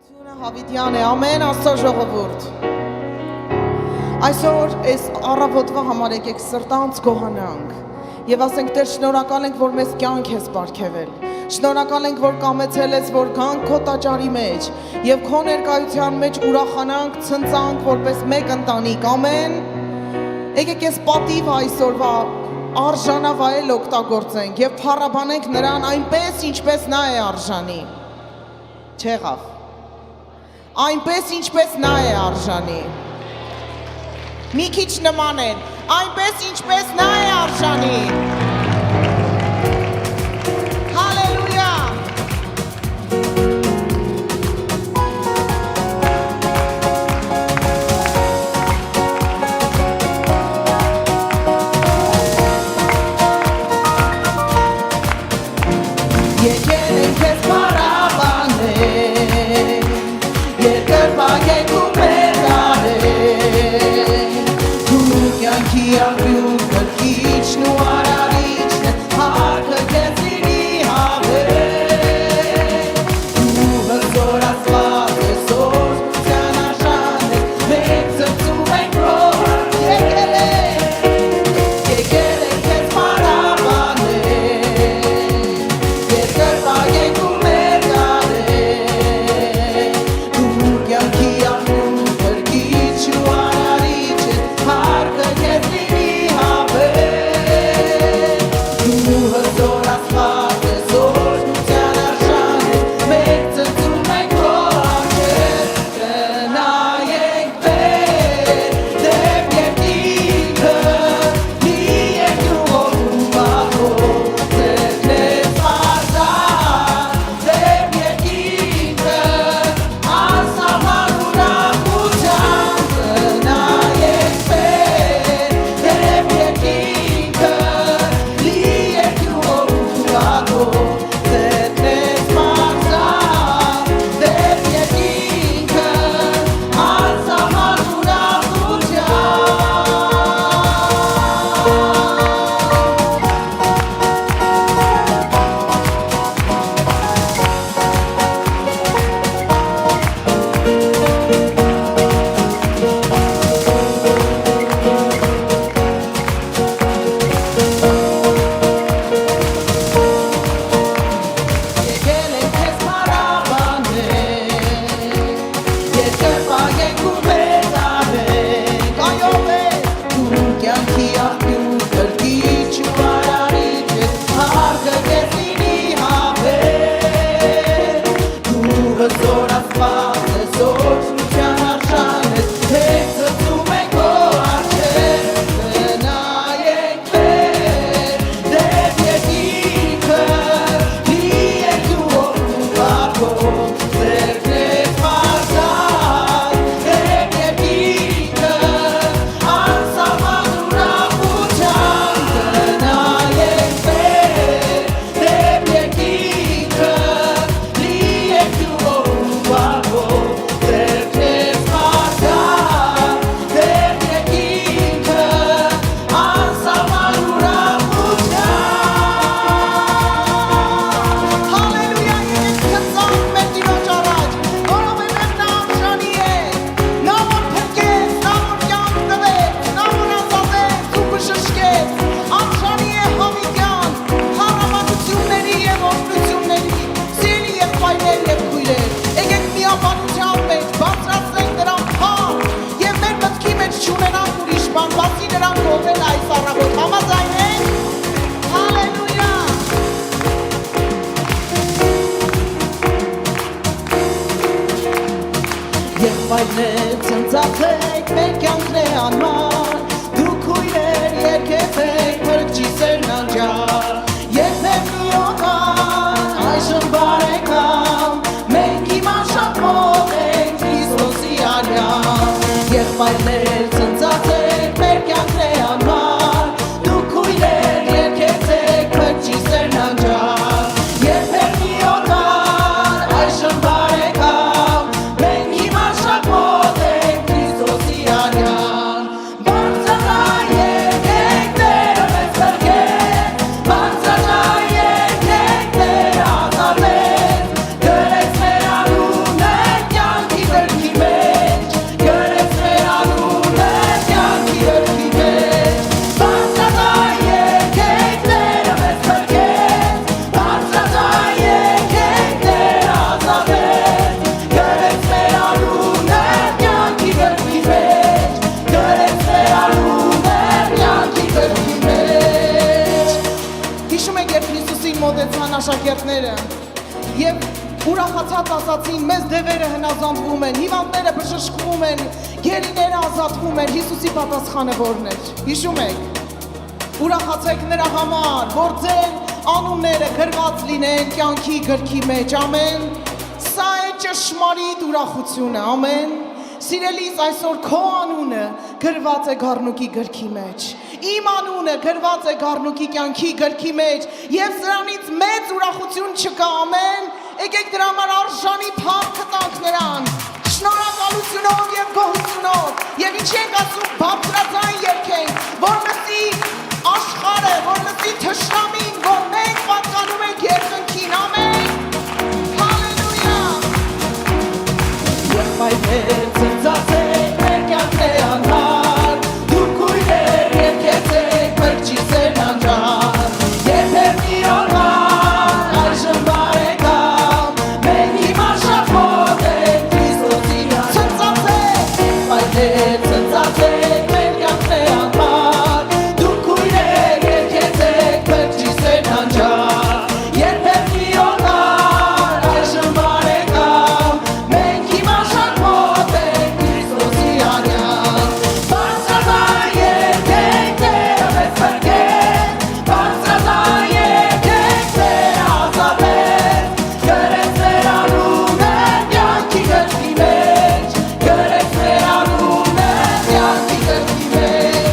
Ողջույնը Հավիտյան է, ամեն Աստծո ժողովուրդ։ Այսօր այս առավոտվա համար եկեք սրտանց գոհանանք եւ ասենք Տեր, շնորհակալ ենք, որ մեզ կյանք ես պարգևել։ Շնորհակալ ենք, որ կամեցել ես, որ գանք քո տաճարի մեջ եւ քո ներկայության մեջ ուրախանանք, ցնծանք որպես մեկ ընտանիք։ Ամեն։ Եկեք այս պատիվ այսօրվա արժանավայել օգտագործենք եւ փառաբանենք նրան այնպես, ինչպես նա է արժանի։ Չեղավ։ Այնպես ինչպես նա է արժանի։ Մի քիչ նման են, այնպես ինչպես նա է արժանի։ Հալելույա։ Եկել ենք քեզ փառաբանել, երկրպագենք ու մեծարել, դու կյանքի աղբյուր կրկիչն ու արարիչն ես, հարկը քեզ լինի հավել, դու հզոր Աստված ես, օրհնության արժան ես, մենք ծրծում ենք քո եկել ենք քեզ փառաբանել, երկրպագենք ու մեծարել, դու կյանքի աղբյուր կրկիչ ու արարիչ ես, հարկը քեզ լինի հավել, դու հզոր Աստված ես, օրհնության արժան ես, մենք ծրծում ենք քո առջև, կնայենք վեր, դեպ երկինքը, լի ենք յուղով ու բախով, ձեռքներս պարզան, դեպ երկինքը, անսահման ուրախությամբ, կնայենք վեր, դեպ երկինքը, լի ենք յուղով ու բախով, ձեռքներս պարզան, դեպ երկինքը, անսահման Եկել ենք քեզ փառաբանել, երկրպագենք ու մեծարենք, այո է, դու կյանքի աղբյուր կրկիչ ու արարիչ ես, հարկը քեզ լինի հավել, դու հզոր Աստված ես, օրհնության արժան ես, մենք ծրծում ենք քո առջև, կնայենք վեր, դեպ երկինքը, լի ենք յուղով ու բախով, ձեռքներս պարզան, դեպ երկինքը, անսահման ուրախությամբ, կնայենք վեր, դեպ երկինքը, լի ենք յուղով ու բախով, ձեռքներս պարզան, դեպ երկինքը, անսահման ուրախությամբ։ Հալելույա, եկեք քննենք մեր Տիրոջ առաջ, որովհետև նա արժանի է, նա որ փրկեց, նա որ կյանք տվեց, նա որ ազատեց ու բժշկեց, արժանի է հավիտյան, փառաբանությունների և օրհնությունների, սիրելի եղբայրներ և քույրեր, եկեք միաբանության մեջ բարձրացնենք նրան փառ և մեր մտքի մեջ չունենանք ուրիշ բան, բացի նրան գոհել այս առավոտ, համաձայնենք։ Հալելույա։ Եղբայրներ ցնծացեք, մեր կյանքն է անմար, դուք քույրեր երգեցեք, փրկչի սերն անջար, երբեք մի օտար, այժմ բարեկամ, մենք հիմա շատ մոտ ենք Քրիստոսի արյան, եղբայրներ ցնծացեք, մեր կյանքն է անմար, դուք քույրեր երգեցեք, փրկչի սերն անջար, երբեք մի օտար, այժմ բարեկամ, մենք հիմա շատ մոտ ենք Քրիստոսի արյան, բարձրանա եկեք Տերը մեզ փրկեց, բարձրանա ասացին, մեզ դևերը հնազանդվում են, հիվանդները բժշկվում են, գերիները ազատվում են, Հիսուսի պատասխանը որն էր։ Հիշում եք։ Ուրախացեք նրա համար, որ ձեր անունները գրված լինեն կյանքի գրքի մեջ, ամեն։ Սա է ճշմարիտ ուրախությունը, ամեն։ Սիրելիս, այսօր քո անունը գրված է գառնուկի գրքի մեջ։ Իմ անունը գրված է գառնուկի կյանքի գրքի մեջ, եւ սրանից մեծ ուրախություն չկա, ամեն։ Եկեք դրա համար արժանի փառք տանք նրան։ Շնորհակալությունով եւ գոհությունով, եւ ինչ ենք ասում, բարձրաձայն երգենք, որ լսի աշխարհը, որ լսի թշնամին, որ մենք պատկանում ենք երկնքին, ամեն։ Հալելույա։ Երբ այդպես ծծացեք մեր կյանքներ անհար, դուք կույրեր երկեցեք մրջի սերն անջար, երբեք մի օրվան այժմ բարեկամ, մենք հիմա շատ մոտ ենք Քրիստոսին ծծացեք, այդպես ծծացեք մեր կյանքներ անհար, դուք կույրեր երկեցեք մրջի սերն անջար, երբեք մի օրվան այժմ բարեկամ, մենք հիմա շատ մոտ ենք Քրիստոսի արյան, բարձրաձայն երգենք Տերը մեզ փրկեց, բարձրաձայն երգենք Տերը ազատեց, գրեց մեր անունը կյանքի գրքի մեջ, գրեց մեր անունը կյանքի գրքի մեջ,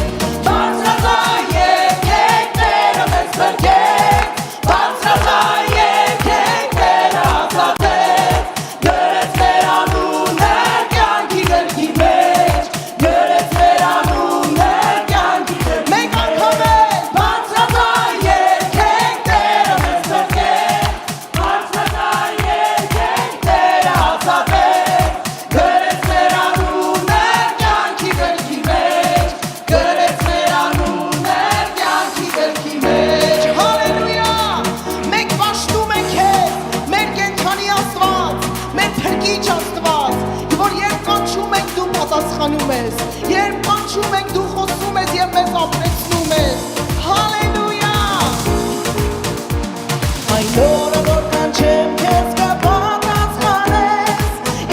բարձրաձայն երգենք Տերը մեզ փրկեց, բարձրաձայն երգենք Տերը ազատեց, գրեց մեր անունը կյանքի գրքի մեջ, գրեց մեր անունը կյանքի գրքի մեջ, մենք անգամ էլ բարձրաձայն երգենք Տերը մեզ փրկեց, բարձրաձայն երգենք Տերը ազատեց, գրեց մեր անունը կյանքի գրքի մեջ, գրեց մեր անունը կյանքի գրքի մեջ, հալելույա, մենք պաշտում ենք քեզ, մեր կենդանի Աստված, մեր փրկիչ Աստված, որ երբ կանչում ենք դու պատասխանում ես, երբ կանչում ենք դու խոսում ես եւ մեզ ապրեցնում ես, հալելույա, այն օրը որ կանչեմ քեզ կպատասխանես,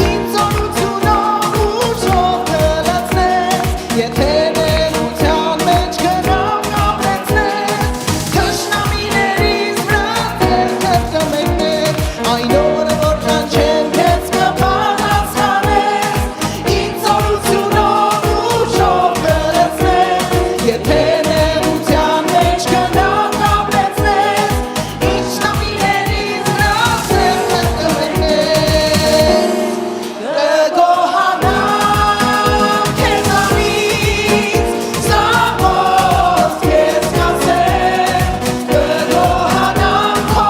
ինձ օրությունով ուժով կլցնես, եթե ներության մեջ գնամ կապրեցնես, թշնամիներիս վրա ձեռքդ կմեկնես, այն օրը որ կանչեմ քեզ կպատասխանես, ինձ օրությունով ուժով կլցնես, եթե ներության մեջ գնամ կապրեցնես, թշնամիներիս վրա ձեռքդ կմեկնես, կգոհանամ քեզանից, սաղոց քեզ կասեմ, կգոհանամ քո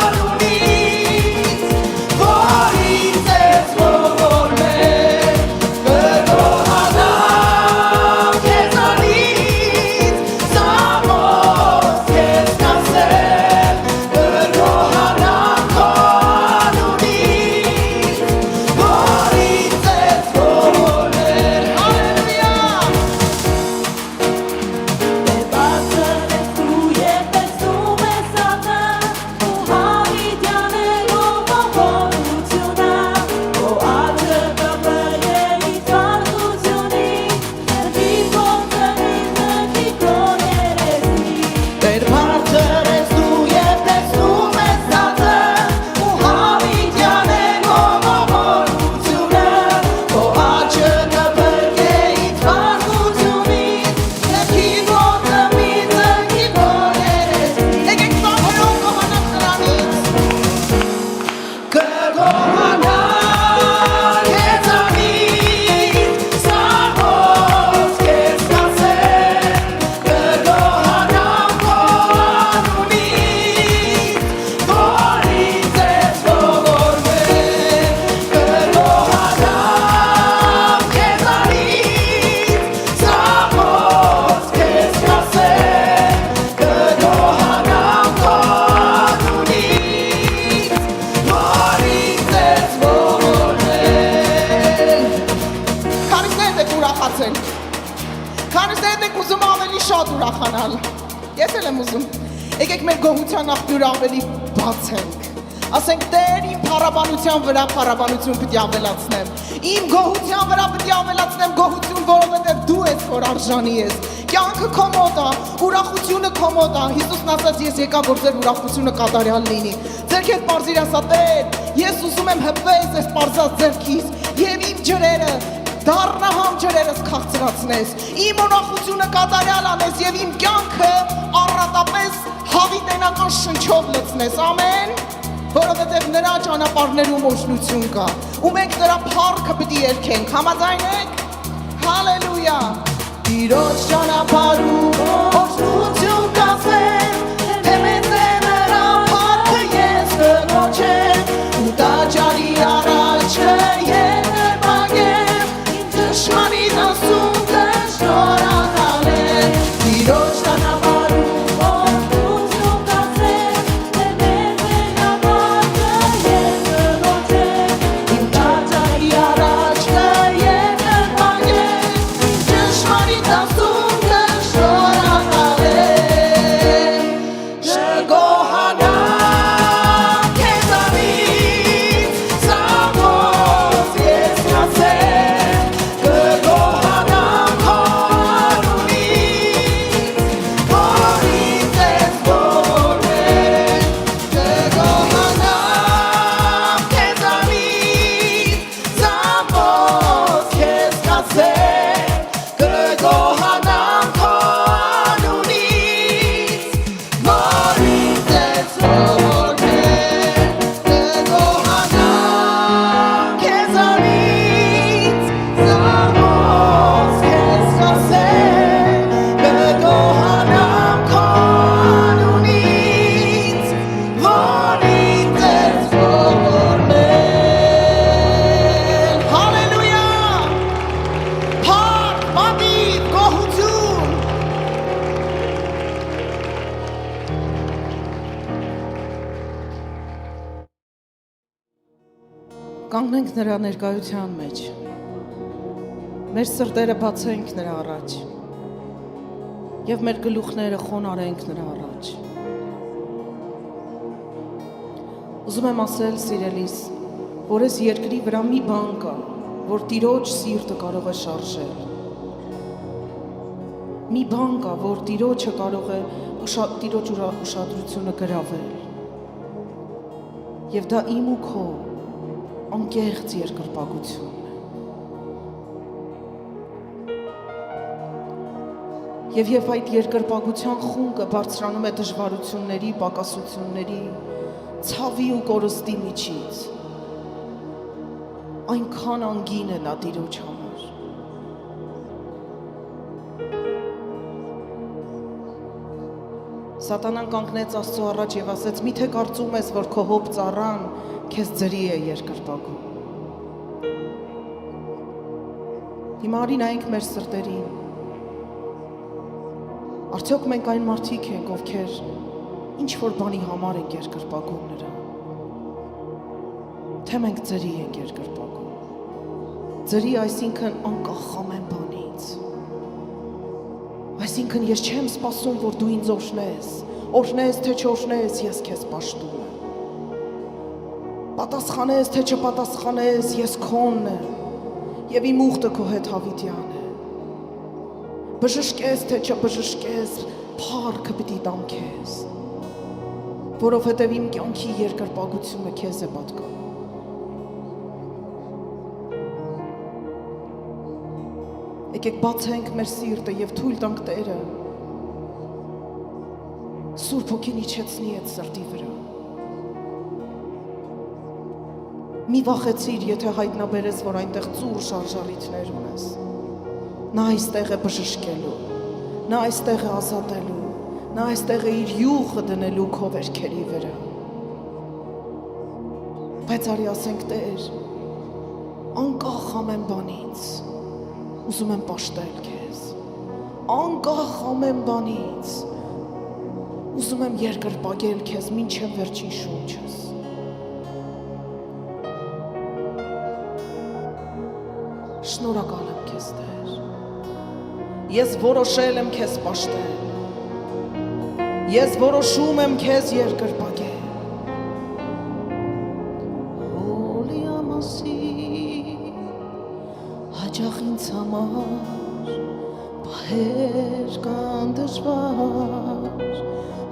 անունից, որից ես ողորմել, կգոհանամ քեզանից, սաղոց քեզ կասեմ, կգոհանամ քո անունից, որից ես ողորմել, հալելույա, Բացել ես դու և տեսնում ես ատը, ու հավիտյանելով ողորմությունը, քո աչքը կապել է իշխանությունից, ներքին ողջունից ներքի քո երեսից։ Տեր բարձր ես դու և տեսնում ես ածը, ու հավիտյանելով ողորմությունը, քո աչքը կպրկե իշխանությունից, ներքին ողջունից ներքի քո երեսից, եկեք ծափերով գոհանանք նրանից, կգոհանամ քեզանից, սաղոց քեզ կասեմ, կգոհանամ քո անունից, որից ես ողորմել, կգոհանամ քեզանից, սաղոց քեզ կասեմ, կգոհանամ քո անունից, որից ես ողորմել։ Քանիսներդ եք ուրախացել, քանիսներդ եք ուզում ավելի շատ ուրախանալ, ես էլ եմ ուզում, եկեք մեր գոհության աղբյուրը ավելի բացենք, ասենք Տեր իմ փառաբանության վրա փառաբանություն պիտի ավելացնեմ, իմ գոհության վրա պիտի ավելացնեմ գոհություն, որովհետև դու ես, որ արժանի ես, կյանքը քո մոտ է, ուրախությունը քո մոտ է, Հիսուսն ասաց ես եկա, որ ձեր ուրախությունը կատարյալ լինի, ձեր հետ պարզիր ասա Տեր, ես ուզում եմ հպվես այս պարզած ձեռքից և իմ ջրերը դառնահամ ջրերս քաղցրացնես, իմ ուրախությունը կատարյալ անես և իմ կյանքը առատապես հավիտենական շնչով լցնես, ամեն, որովհետև նրա ճանապարհներում օրհնություն կա, ու մենք նրա փառքը պիտի երգենք, համաձայն եք, հալելույա, Տիրոջ ճանապարհում օրհնություն կասեմ, թե մեծ է նրա փառքը ես կգոչեմ, ու տաճարի առաջը Շմանիտ ասում կշնորհակալ եմ, Տիրոջ ճանապարհում օրհնություն կասեմ, թե մեծ է նրա փառքը ես կգոչեմ, իմ տաճարի առաջը ես կպագեմ, շմանիտ ասում կշնորհակալ եմ, շգոհանամ քեզանից, սաղոց ես կասեմ Կանգնենք նրա ներկայության մեջ, մեր սրտերը բացենք նրա առաջ և մեր գլուխները խոնարհենք նրա առաջ։ Ուզում եմ ասել, սիրելիս, որ այս երկրի վրա մի բան կա, որ Տիրոջ սիրտը կարող է շարժել։ Մի բան կա, որ Տիրոջը կարող է Տիրոջ ուշադրությունը գրավել։ Եվ դա իմ ու քո անկեղծ երկրպագությունն է։ Եվ երբ այդ երկրպագության խունկը բարձրանում է դժվարությունների, պակասությունների, ցավի ու կորստի միջից, այնքան անգին է նա Տիրոջ համար։ Սատանան կանգնեց Աստծո առաջ և ասեց. «Միթե կարծում ես, որ քո հոբ ծառան քեզ ձրի է երկրպագում»։ Հիմա արի նայենք մեր սրտերին։ Արդյոք մենք այն մարդիկ ենք, ովքեր ինչ որ բանի համար ենք երկրպագում նրան։ Թե մենք ձրի ենք երկրպագում։ Ձրի այսինքն անկախ ամեն բանից։ Այսինքն ես չեմ սպասում, որ դու ինձ օրհնես, թե չօրհնես, ես քեզ պաշտում եմ։ Պատասխանես, թե չպատասխանես, ես քոնն եմ, և իմ ուխտը քո հետ հավիտյան է։ Բժշկես, թե չբժշկես, փառքը պիտի տամ քեզ, որովհետև իմ կյանքի երկրպագությունը քեզ է պատկանում։ Եկեք բացենք մեր սիրտը և թույլ տանք Տերը Սուրբ Հոգին իջեցնի այդ սրտի վրա։ Մի վախեցիր, եթե հայտնաբերես, որ այնտեղ ծուռ շարժառիթներ ունես։ Նա այստեղ է բժշկելու, նա այստեղ է ազատելու, նա այստեղ է իր յուղը դնելու քո վերքերի վրա։ Բայց արի ասենք Տեր, անկախ ամեն բանից ուզում եմ պաշտել քեզ, անկախ ամեն բանից ուզում եմ երկրպագել քեզ մինչև վերջին շունչս։ Շնորհակալ եմ քեզ Տեր, ես որոշել եմ քեզ պաշտել, ես որոշում եմ քեզ երկրպագել, Հաճախ ինձ համար պահեր կան դժվար,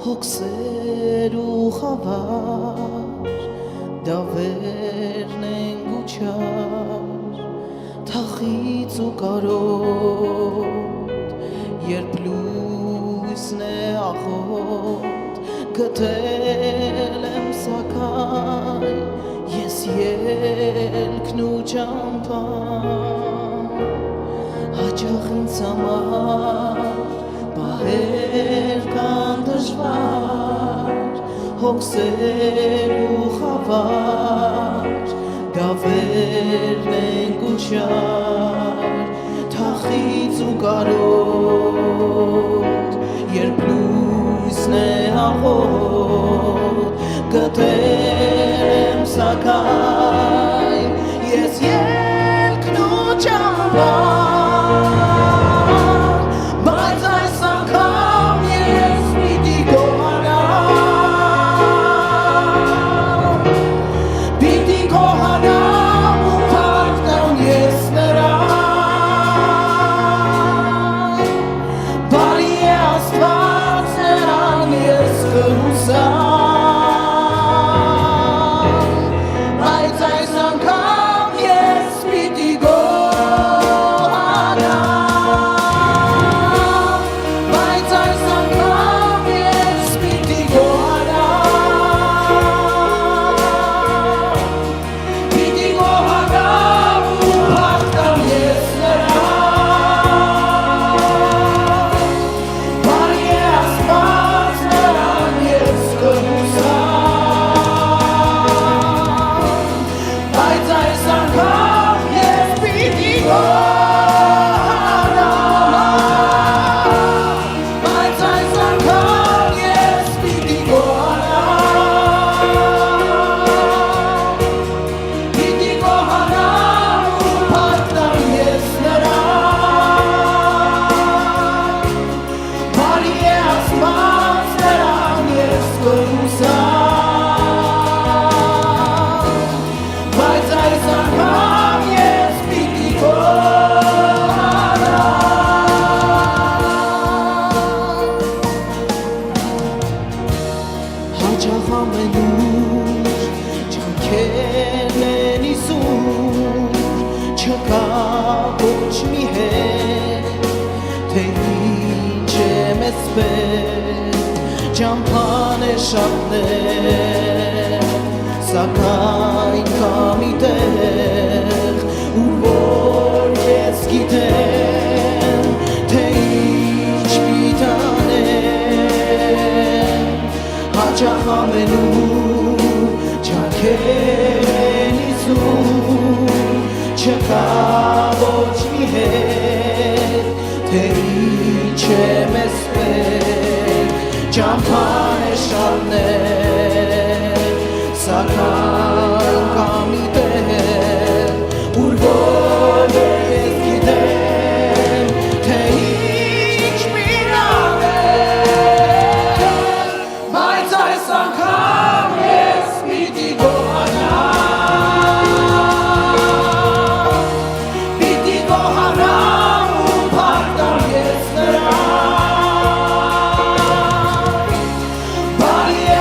հոգսեր ու խավար, դավերն են գուչար, թախից ու կարոտ, երբ լույսն է աղոտ, գտել եմ սակայն, ես ելքն ու ճամփան, հաճախ ինձ համար պահեր կան դժվար, հոգսեր ու խավար, դավերն են գուչար, թախից ու կարոտ, երբ լույսն է աղոտ, գտել եմ սակայն, ես ելքն ու ճամփան, բայց այս անգամ ես պիտի գոհանամ, պիտի գոհանամ ու փառտամ ես նրան, բարի է Աստված նրան ես կհուսամ, հաճախ ամենուր ջանքերն են իզուր, չկա ոչ մի հետ, թե ինչ է մեզ պետք, ճամփան է շատներ, սակայն կա մի տեղ, ուր որ ես գիտեմ, թե ինչ պիտի անեմ, հաճախ ամենուր ջանքեր են իզուր, չկա ոչ մի հետ, թե ինչ է մեզ պետք, ճամփան է շարներ, սակայն կա մի տեղ, ուր որ ես գիտեմ, թե ինչ պիտի անեմ, բայց այս անգամ ես պիտի գոհանամ, պիտի գոհանամ ու փառտամ ես նրան, բարի է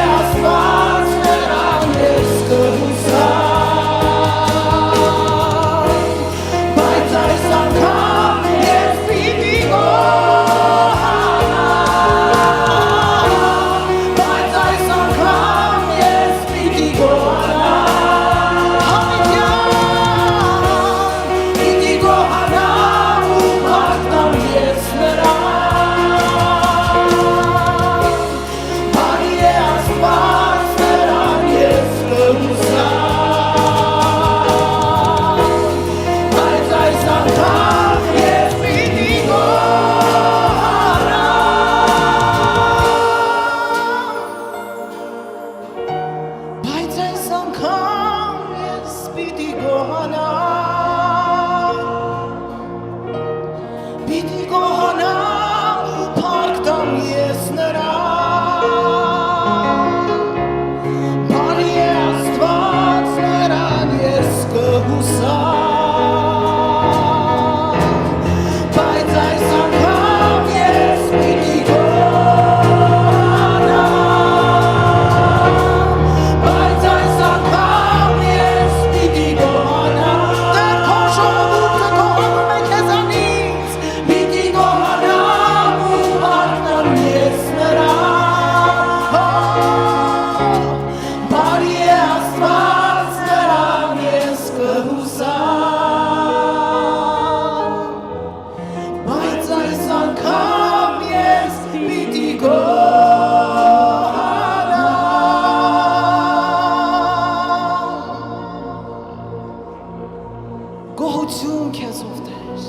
Գոհություն քեզ Տեր։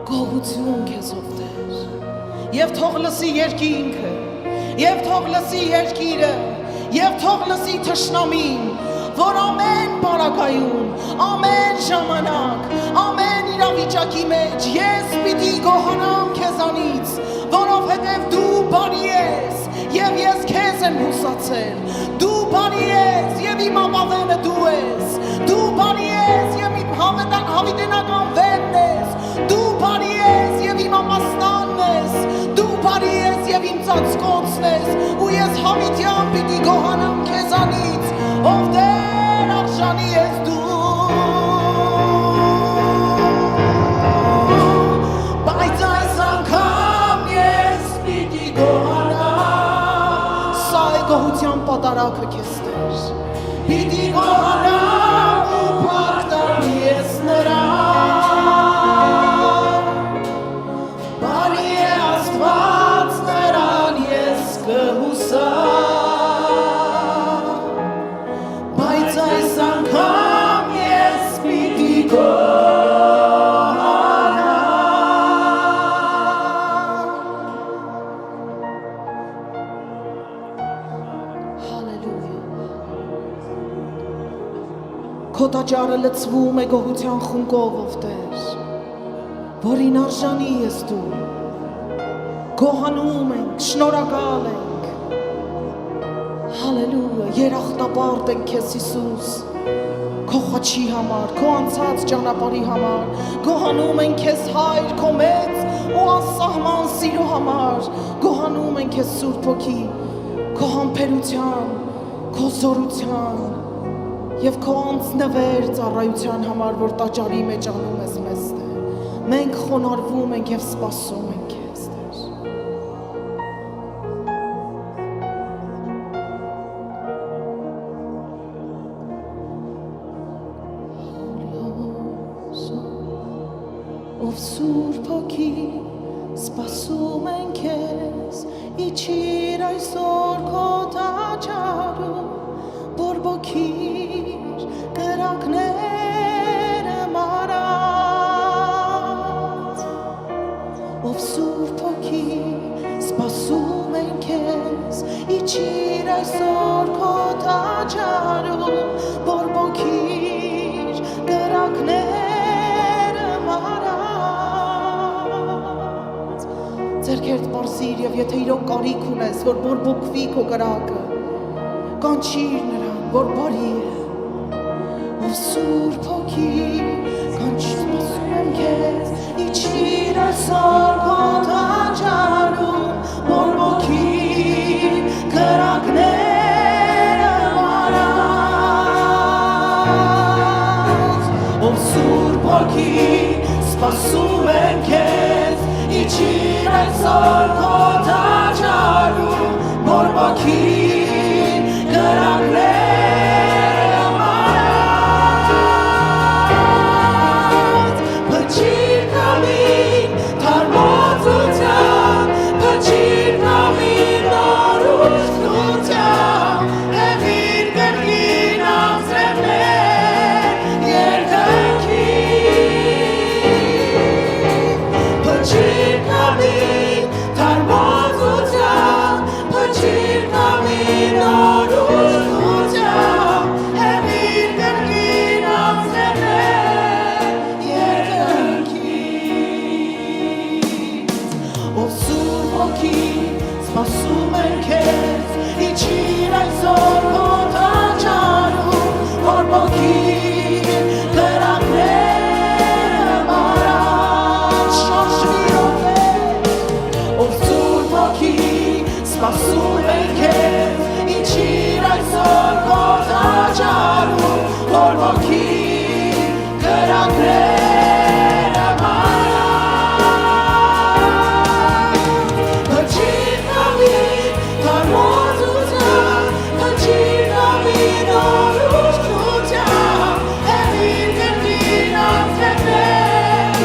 Գոհություն քեզ Տեր։ Եվ թող լսի երկինքը, եւ թող լսի երկիրը, եւ թող լսի թշնամին, որ ամեն բարակայում, ամեն ժամանակ, ամեն իրավիճակի մեջ ես պիտի գոհանամ քեզանից, որովհետև դու բարի ես, եւ ես քեզ եմ հուսացել, դու բարի ես, եւ իմ ապավենը դու ես, դու բարի ես, եւ իմ հավիտենական վենն ես, դու բարի ես, եւ իմ ամասնանն ես, դու բարի ես, եւ իմ ծածկոցն ես, ու ես հավիտյան պիտի գոհանամ քեզանից, ով Տեր արժանի ես դու, բայց այս անգամ ես պիտի գոհանամ, սա է գոհության պատարագը քեզ Տեր, պիտի գոհանամ ու փառք տամ ես նրան, բարի է Աստված նրան ես կհուսամ, բայց այս անգամ ես պիտի գոհանամ։ Հալելույա։ Քո տաճարը լցվում է գոհության խունկով ով Տեր, որին արժանի ես դու, գոհանում ենք, շնորհակալ ենք, հալելույա, երախտապարտ ենք քեզ Հիսուս, քո խաչի համար, քո անցած ճանապարհի համար, գոհանում ենք քեզ Հայր, քո մեծ ու անսահման սիրո համար, գոհանում ենք քեզ Սուրբ Հոգի, քո համբերության, քո զորության եւ քո անձնվեր ծառայության համար, որ տաճարի մեջ անում ես մեզ Տեր, մենք խոնարհվում ենք եւ սպասում ենք քեզ Տեր։ Ով Սուրբ Հոգի, սպասում ենք քեզ, իջիր այսօր քո տաճարում, բորբոքիր կրակները մարած, ով Սուրբ Հոգի, սպասում ենք քեզ, իջիր այսօր քո տաճարում, բորբոքիր կրակները մարած, ձեռքերդ պարզիր եւ եթե իրոք կարիք ունես, որ բորբոքվի քո կրակը, կանչիր նրան, որ բարի է, ով Սուրբ Հոգի, կանչիր, սպասում եմ քեզ, իջիր այսօր քո տաճարում, բորբոքիր կրակները մարած, ով Սուրբ Հոգի, սպասում եմ քեզ, իջիր այսօր քո տաճարում, բորբոքիր կրակները մարած, փչիր կամին թարմացությամբ, փչիր կամին նորություն, հեղիր կրկին անձրևներ երկնքին, փչիր կամին թարմացությամբ, փչիր կամին նորություն, հեղիր կրկին անձրևներ երկնքին, ով Սուրբ Հոգի, սպասում ենք քեզ, իջիր այսօր քո տաճարում, բորբոքիր կրակները մարած, շարժվի ով Սուրբ Հոգի, սպասում ենք քեզ, իջիր այսօր քո տաճարում, բորբոքիր կրակները մարած, փչիր կամին թարմացությամբ, փչիր կամին նորություն, հեղիր կրկին անձրևներ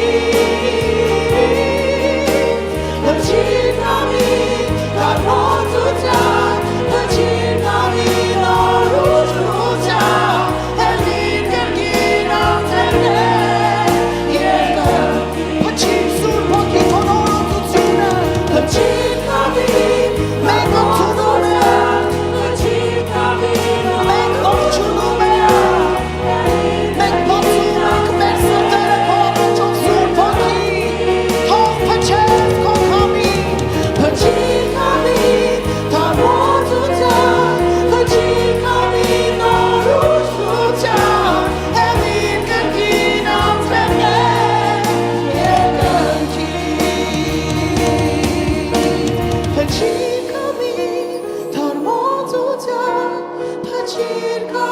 երկնքին, փչիր կամին թարմացությամբ, փչիր կամին նորություն,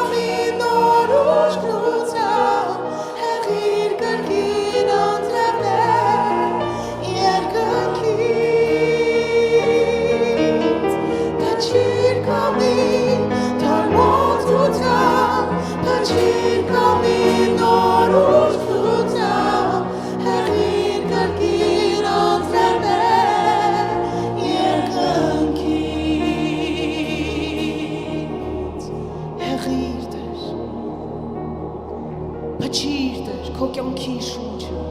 կամի նոր ուշքնությամբ հեղիր կրկին անձրևներ երկնքից Փչիր կամի թարմոցությամբ Փչիր կամի նոր ուշքնությամբ հեղիր կրկին անձրևներ երկնքից Հեղիր դեր Փչիր դեր քո կյանքի շունչը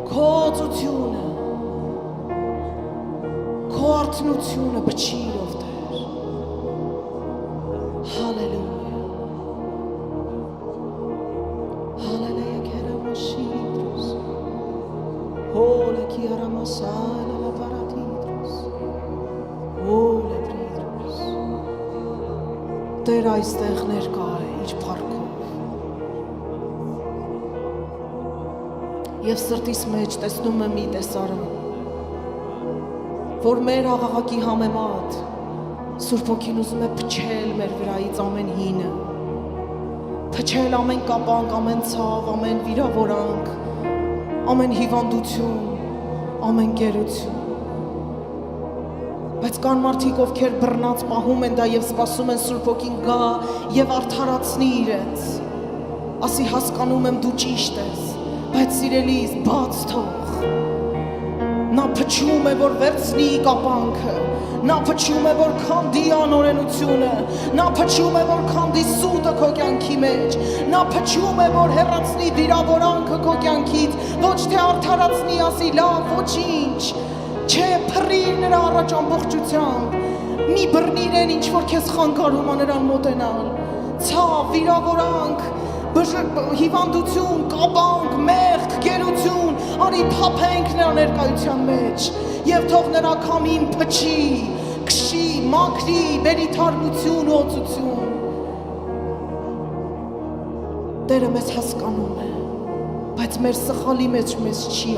քո ծությունը քո արթնությունը փչիրով դեր Հալելույա Հալելույա կերամաշիդրուս Հոլը կիարամասայլը լապարատիդրուս Հոլը բրիդրուս Տեր այստեղ ներկա է իր փառքով Եվ սրտիս մեջ տեսնում եմ մի տեսարան որ մեր աղաղակի համեմատ Սուրբ Հոգին ուզում է փչել մեր վրայից ամեն հինը փչել ամեն կապանք, ամեն ցավ, ամեն վիրավորանք ամեն հիվանդություն, ամեն գերություն բայց կան մարդիկ ովքեր բռնած պահում են դա եւ սպասում են Սուրբ Հոգին գա եւ արդարացնի իրենց ասի հասկանում եմ դու ճիշտ ես բայց սիրելիս բաց թող Նա փչում է որ վերցնի կապանքը Նա փչում է որ քանդի անօրենությունը Նա փչում է որ քանդի սուտը քո կյանքի մեջ Նա փչում է որ հեռացնի վիրավորանքը քո կյանքից ոչ թե արդարացնի ասի լավ ոչինչ չէ փռիր նրա առաջ ամբողջությամբ մի բռնիր այն ինչ որ քեզ խանգարում է նրան մոտենալ ցավ վիրավորանք հիվանդություն, կապանք, մեղք, գերություն, արի փափենք նրա ներկայության մեջ եւ թող նրա քամին փչի, քշի, մաքրի, բերի թարմություն ու օծություն։ Տերը մեզ հասկանում է, բայց մեր սխալի մեջ մեզ չի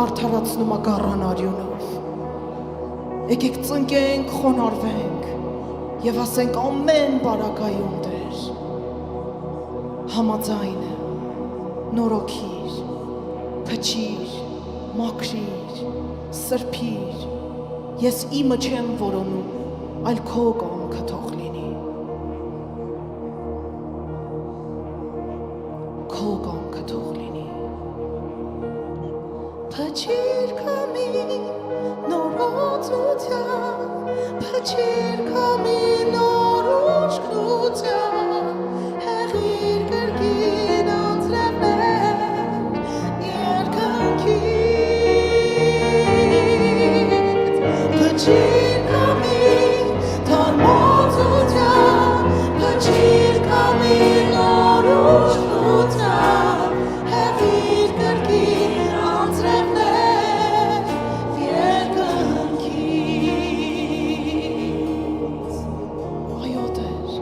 արդարացնում ագառան արյունով։ Եկեք ծնկենք, խոնարհվենք եւ ասենք ամեն բարակայում Տեր։ Համաձայն է, նորոգիր, փչիր, մաքրիր, սրբիր, ես իմը չեմ որոնում, այլ քո կամքը թող լինի, քո կամքը թող լինի, փչիր կամի նորոծությամբ, փչիր կամի նոր ուշքնությամբ, Փչիր կամի թարմոցությամբ, փչիր կամի նոր ուշքնությամբ, հեղիր կրկին անձրևներ երկնքից։ Այո Տեր,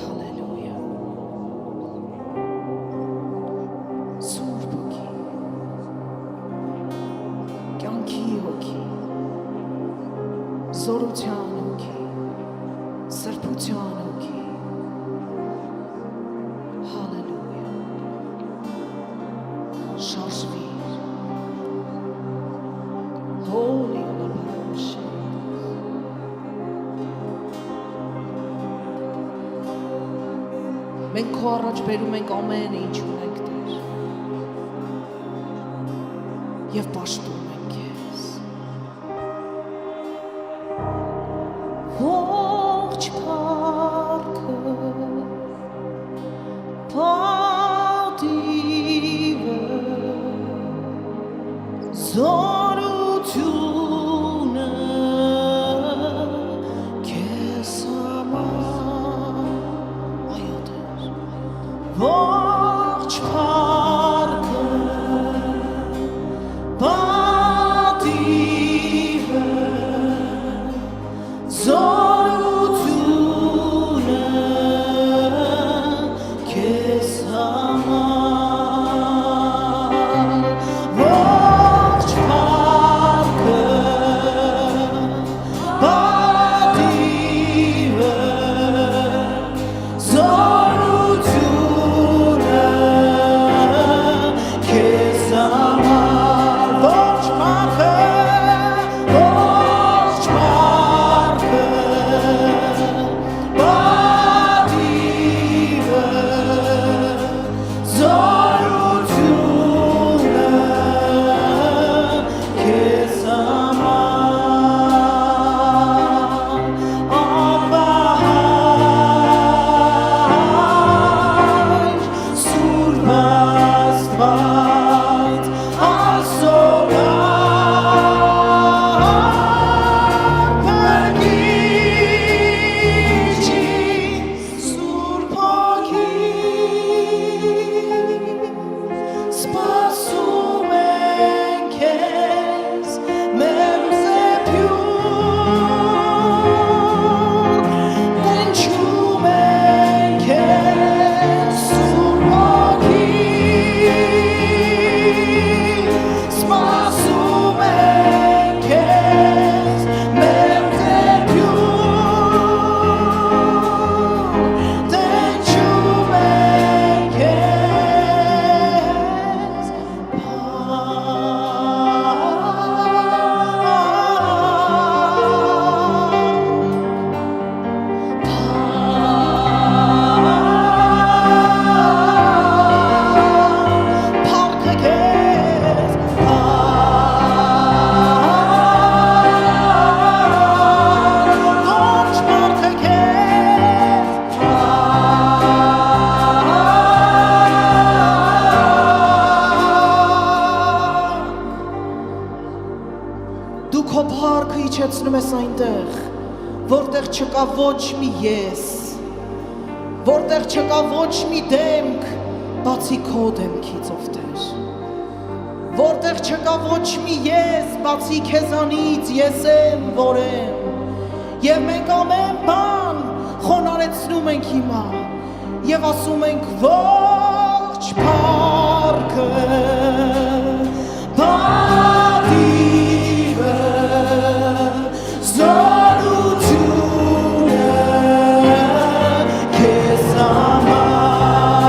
հալելույա Զորության հոգի, սրբության հոգի, հալելույա, շարժվիր, հոլի լապարաշի, մենք քո առաջ բերում ենք ամեն ինչ ունենք Տեր և պաշտում ենք Քեզ Ողջ փառքը պատիվը զորությունը Քեզ համար այո Տեր ողջ փառքը պատիվը Զորությունը քեզ համար ողջ Դու քո փառքը իջեցնում ես այնտեղ, որտեղ չկա ոչ մի ես, որտեղ չկա ոչ մի դեմք, բացի քո դեմքից ով Տեր, որտեղ չկա ոչ մի ես, բացի քեզանից ես եմ, որ եմ, եւ մենք ամեն բան խոնարեցնում ենք հիմա, եւ ասում ենք ողջ փառքը, պատիվը, զորությունը քեզ համար,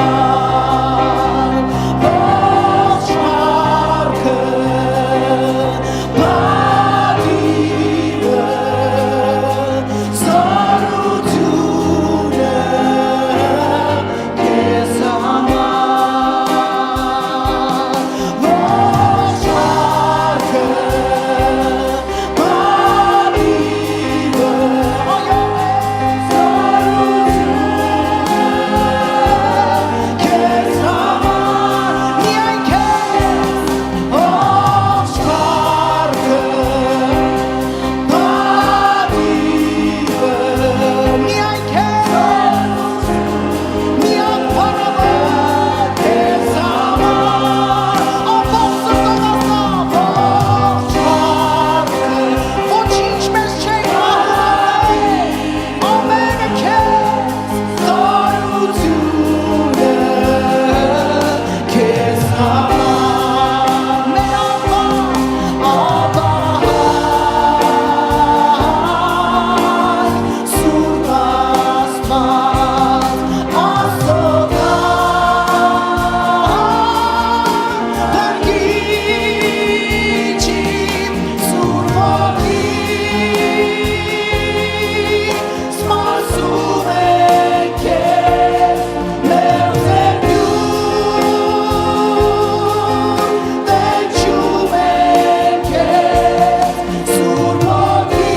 ողջ փառքը, պատիվը, զորությունը քեզ համար, ողջ փառքը, պատիվը, քեզ համար, միայն քեզ, ողջ փառքը, պատիվը, միայն քեզ, միայն փառքը, քեզ համար, ամբողջ սրտով ողջ փառքը, ոչինչ մեզ չի մահում, ամենը քեզ, զորությունը քեզ համար, մեր Աբա, Սուրբ Աստված, Աստղան, Փրկիչ իմ Սուրբ Ոգի, սպասում ենք քեզ, մեր Տերություն, վեճում ենք քեզ, Սուրբ Ոգի,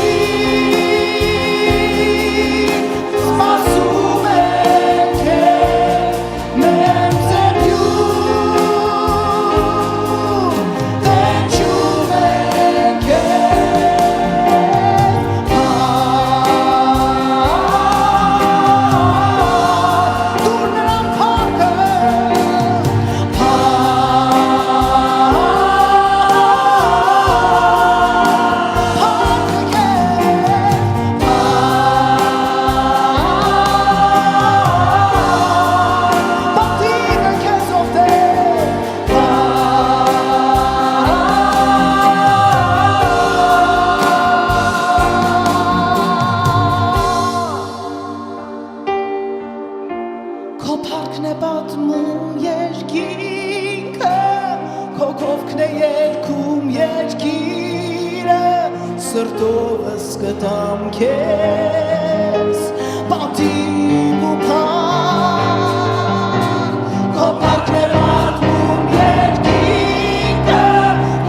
սպասում ենք քեզ, մեր Տերություն, վեճում ենք քեզ, դուր նրան փառքը, պատիվը քեզ ով Տեր, քո փառքն է պատմում երկինքը, քո կովքն է երգում երկիրը, սրտովս կտամ քեզ, պատիվ ու փառք, քո փառքն է պատմում երկինքը,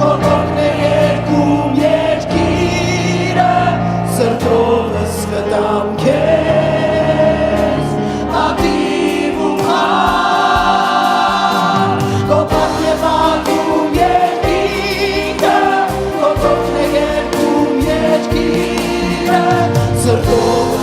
քո կովքն է երգում երկիրը, սրտովս կտամ քեզ, պատիվ ու փառք, քո փառքն է պատմում երկինքը, քո կովքն է երգում երկիրը, սրտովս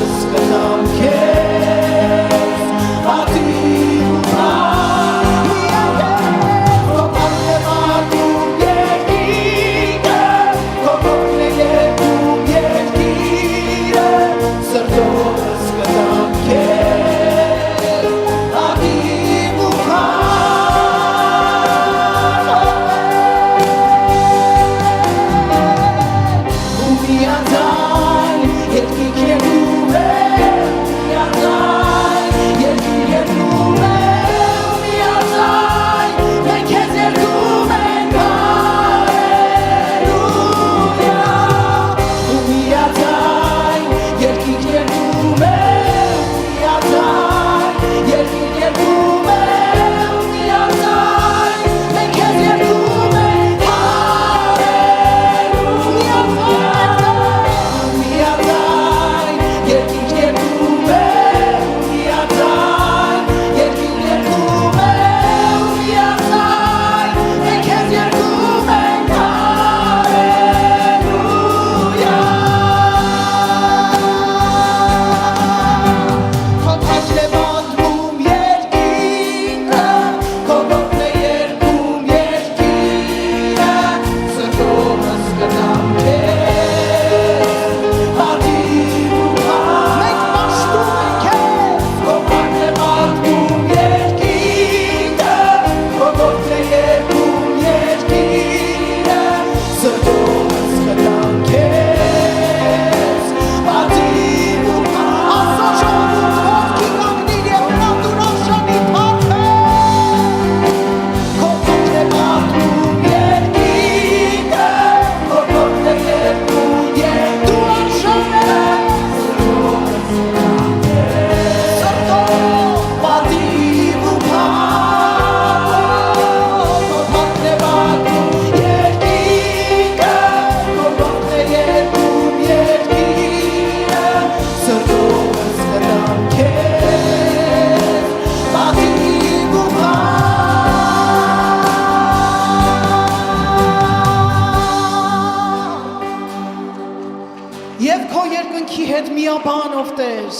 երկնքի հետ միաբանով Տեր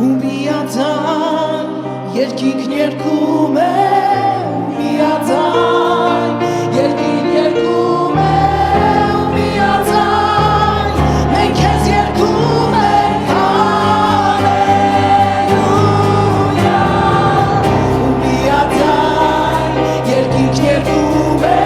ու միաձայն երկինքն երգում է ու միաձայն երկինքն երգում է ու միաձայն մենք քեզ երգում ենք հալելույա ու միաձայն երկինքն երգում է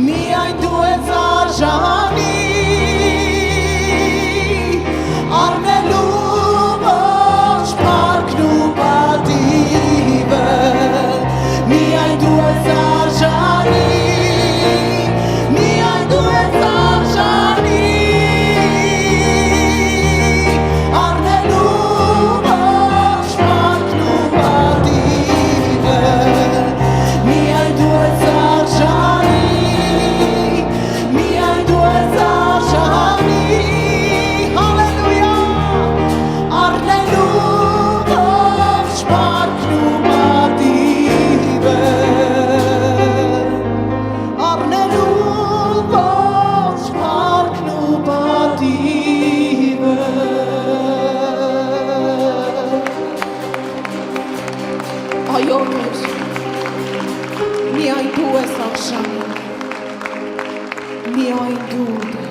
Միայն դու ես արժանի առնելու ողջ փառքն ու պատիվը միայն դու ես արժանի միայն դու ես արժանի առնելու ողջ փառքն ու պատիվը միայն դու ես արժանի Այո, Տեր, միայն դու ես արժանի, միայն դու